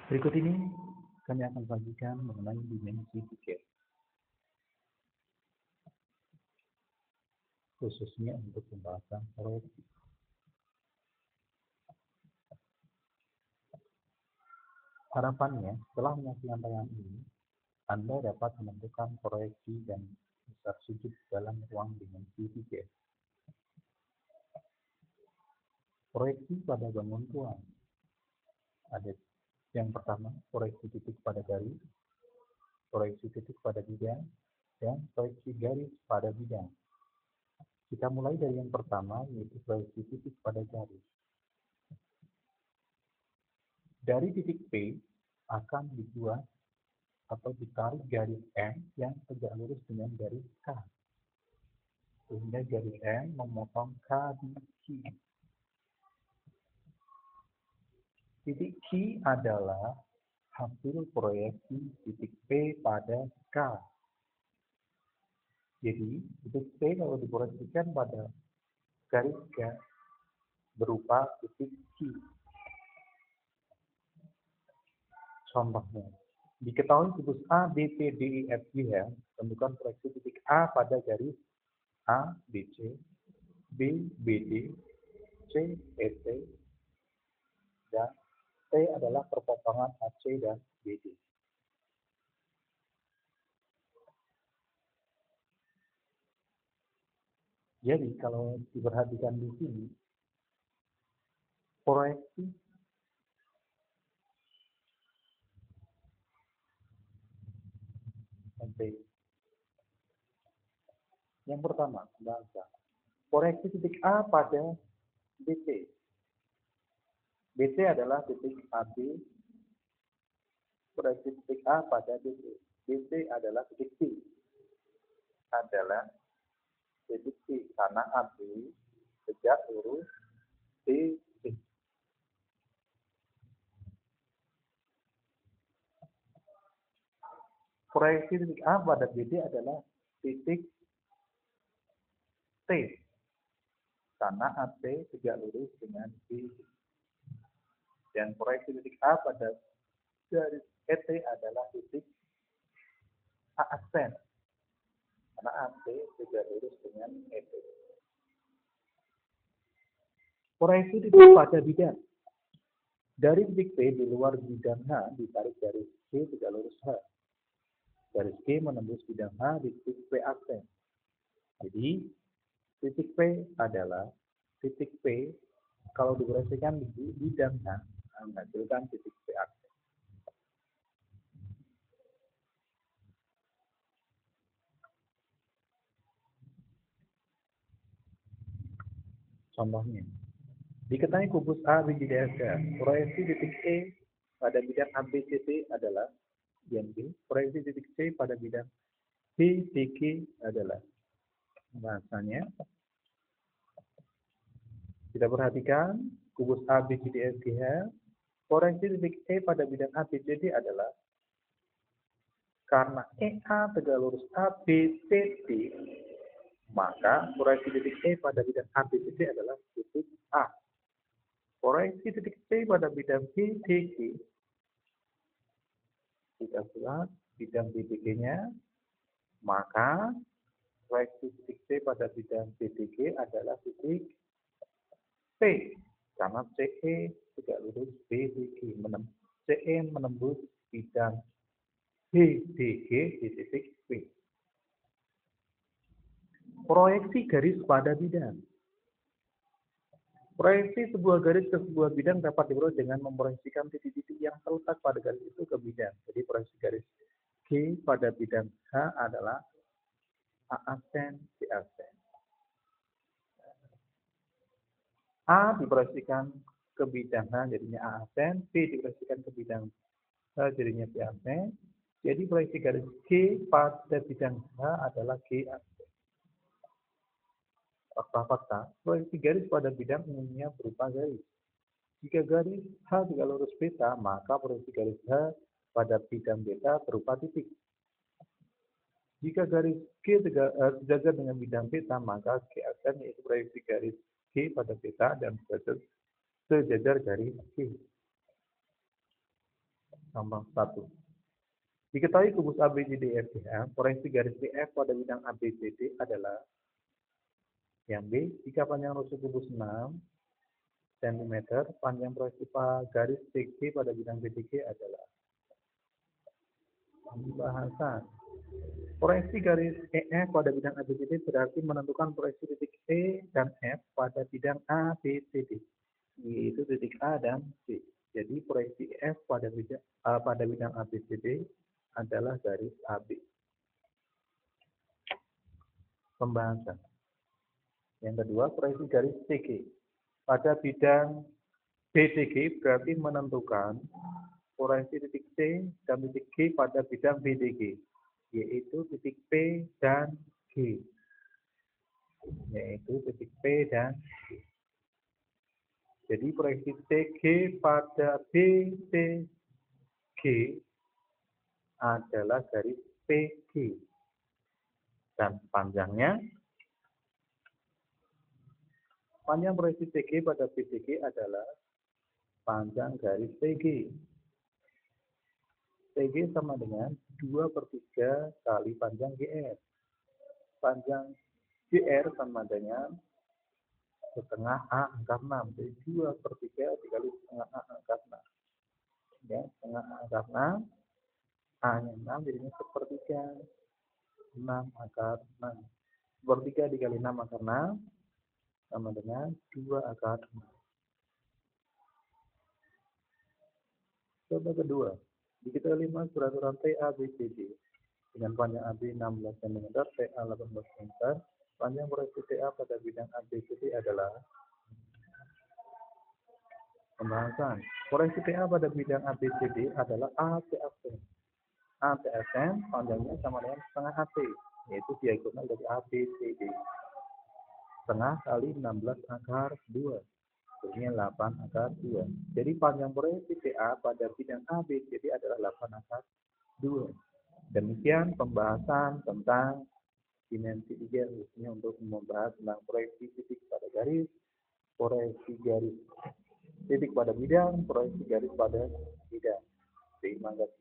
Berikut ini kami akan bagikan mengenai dimensi tiket, khususnya untuk pembahasan proyeksi. Harapannya, setelah menyaksikan tayangan ini, Anda dapat menentukan proyeksi dan besar sudut dalam ruang dimensi tiket. Proyeksi pada bangun ruang. Ada yang pertama, proyeksi titik pada garis, proyeksi titik pada bidang, dan proyeksi garis pada bidang. Kita mulai dari yang pertama, yaitu proyeksi titik pada garis. Dari titik P akan dibuat atau ditarik garis M yang tegak lurus dengan garis K. Sehingga garis M memotong K di Q. Titik Q adalah hasil proyeksi titik P pada K. Jadi, titik P kalau diproyeksikan pada garis K berupa titik Q. Contohnya, diketahui kubus A, B, C, D, E, F, G, H, tentukan proyeksi titik A pada garis A, B, C, B, B, D, C, E, C, dan T adalah perpotongan AC dan BD. Jadi, kalau diperhatikan di sini, proyeksi yang pertama, bahasa. Proyeksi titik A pada BC. BC adalah titik AB. Proyeksi titik A pada BC. BC adalah titik C. Adalah titik C. Karena AB tegak lurus BC. Proyeksi titik A pada BD adalah titik T. Karena AC tegak lurus dengan BD. Dan proyeksi titik A pada garis ET adalah titik A aksen. Karena AC tegak lurus dengan ET. Proyeksi titik pada bidang. Dari titik P di luar bidang H ditarik garis G tegak lurus H. Garis G menembus bidang H di titik P aksen. Jadi, titik P adalah titik P kalau diproyeksikan di bidang H menghasilkan titik P aksen. Contohnya, diketahui kubus A, B, C, D, F, G. Proyeksi titik E pada bidang ABCD adalah yang B. Proyeksi titik C pada bidang B, C, G adalah. Bahasanya, kita perhatikan kubus A, B, C, D, F, G, H. Proyeksi titik E pada bidang A, B, C, D adalah karena EA tegak lurus A, B, C, D, maka proyeksi titik E pada bidang A, B, C, D adalah titik A. Proyeksi titik C pada bidang B, D, G. Kita buat bidang B, D, G-nya, maka proyeksi titik C pada bidang B, D, G adalah titik P. Karena CE tegak lurus B, D, G. CE menembus bidang B, D, G di titik P. Proyeksi garis pada bidang. Proyeksi sebuah garis ke sebuah bidang dapat diperoleh dengan memproyeksikan titik-titik yang terletak pada garis itu ke bidang. Jadi proyeksi garis G pada bidang H adalah A aksen, B aksen. A diproyeksikan ke bidang H jadinya A aksen, B diproyeksikan ke bidang H jadinya B aksen. Jadi proyeksi garis G pada bidang H adalah G aksen. Fakta-fakta, proyeksi garis pada bidang umumnya berupa garis. Jika garis H tegak lurus beta, maka proyeksi garis H pada bidang beta berupa titik. Jika garis G sejajar dengan bidang beta, maka G aksen yaitu proyeksi garis G pada beta dan sejajar garis G. sambang 1. Diketahui kubus ABCDEFGH, proyeksi garis BF pada bidang ABCD adalah yang B, jika panjang rusuk kubus 6 cm, panjang proyeksi garis CG pada bidang BDG adalah pembahasan. Proyeksi garis EF pada bidang ABCD berarti menentukan proyeksi titik E dan F pada bidang ABCD, yaitu titik A dan C. Jadi proyeksi EF pada bidang ABCD adalah garis AB. Pembahasan. Yang kedua, proyeksi garis CG pada bidang BDG berarti menentukan proyeksi titik C dan titik G pada bidang BDG, yaitu titik P dan G. Jadi proyeksi CG pada BCG adalah garis PG. Dan panjang proyeksi CG pada BCG adalah panjang garis PG. PG sama dengan 2/3 kali panjang GR. Panjang GR sama dengan setengah A angka 6. Jadi 2/3 dikali setengah A angka 6. Ya, setengah A angka 6. A-nya 6, jadinya 1/3. 6 akar 6. 1/3 dikali 6 akar 6 sama dengan 2 akar 6. Coba kedua. Diketahui 5 surat rantai ABCD dengan panjang AB 16 cm, TA 18 cm. Panjang proyeksi TA pada bidang ABCD adalah pembahasan. Proyeksi TA pada bidang ABCD adalah ATAC. ATAC panjangnya sama dengan setengah AC, yaitu diagonal dari ABCD. Setengah kali 16 akar 2. Jadinya 8 akar 2. Jadi panjang proyeksi TA pada bidang ABCD adalah 8 akar 2. Demikian pembahasan tentang dimensi 3, khususnya untuk membahas tentang proyeksi titik pada garis, proyeksi garis titik pada bidang, proyeksi garis pada bidang. Terima kasih.